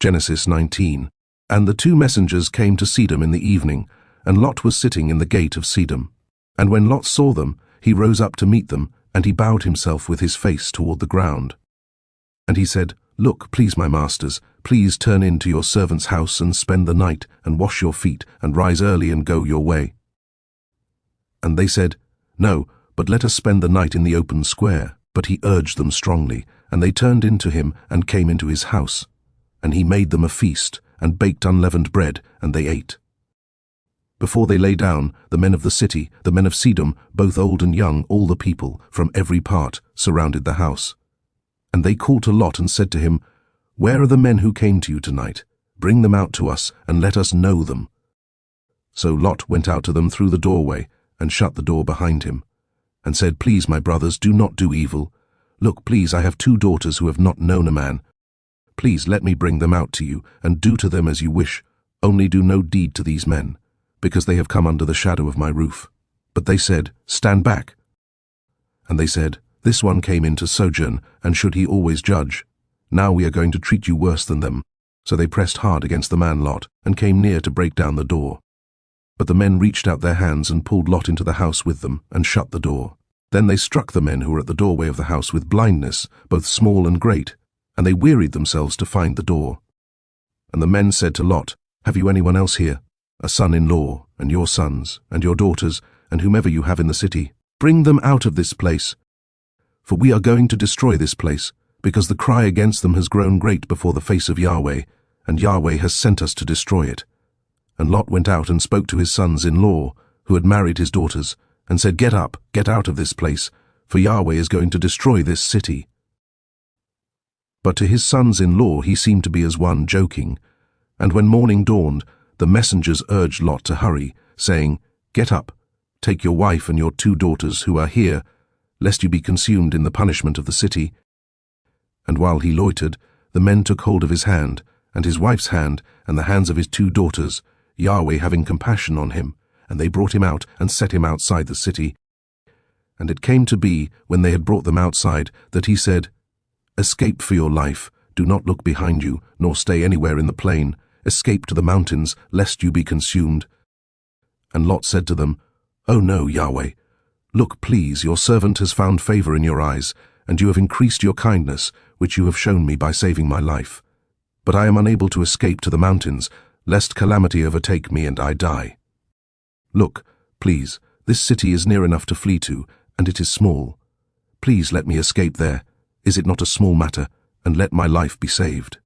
Genesis 19. And the two messengers came to Sedom in the evening, and Lot was sitting in the gate of Sedom. And when Lot saw them, he rose up to meet them, and he bowed himself with his face toward the ground. And he said, Look, please, my masters, please turn in to your servant's house and spend the night, and wash your feet, and rise early and go your way. And they said, No, but let us spend the night in the open square. But he urged them strongly, and they turned in to him and came into his house. And he made them a feast, and baked unleavened bread, and they ate. Before they lay down, the men of the city, the men of Sedom, both old and young, all the people, from every part, surrounded the house. And they called to Lot and said to him, Where are the men who came to you tonight? Bring them out to us, and let us know them. So Lot went out to them through the doorway, and shut the door behind him, and said, Please, my brothers, do not do evil. Look, please, I have 2 daughters who have not known a man. Please let me bring them out to you, and do to them as you wish. Only do no deed to these men, because they have come under the shadow of my roof. But they said, Stand back. And they said, This one came in to sojourn, and should he always judge? Now we are going to treat you worse than them. So they pressed hard against the man Lot, and came near to break down the door. But the men reached out their hands and pulled Lot into the house with them, and shut the door. Then they struck the men who were at the doorway of the house with blindness, both small and great, and they wearied themselves to find the door. And the men said to Lot, Have you anyone else here? A son-in-law, and your sons, and your daughters, and whomever you have in the city? Bring them out of this place. For we are going to destroy this place, because the cry against them has grown great before the face of Yahweh, and Yahweh has sent us to destroy it. And Lot went out and spoke to his sons-in-law, who had married his daughters, and said, Get up, get out of this place, for Yahweh is going to destroy this city. But to his sons-in-law he seemed to be as one joking. And when morning dawned, the messengers urged Lot to hurry, saying, Get up, take your wife and your 2 daughters who are here, lest you be consumed in the punishment of the city. And while he loitered, the men took hold of his hand, and his wife's hand, and the hands of his 2 daughters, Yahweh having compassion on him, and they brought him out and set him outside the city. And it came to be, when they had brought them outside, that he said, Escape for your life, do not look behind you, nor stay anywhere in the plain. Escape to the mountains, lest you be consumed. And Lot said to them, Oh no, Yahweh. Look, please, your servant has found favor in your eyes, and you have increased your kindness, which you have shown me by saving my life. But I am unable to escape to the mountains, lest calamity overtake me and I die. Look, please, this city is near enough to flee to, and it is small. Please let me escape there. Is it not a small matter? And let my life be saved.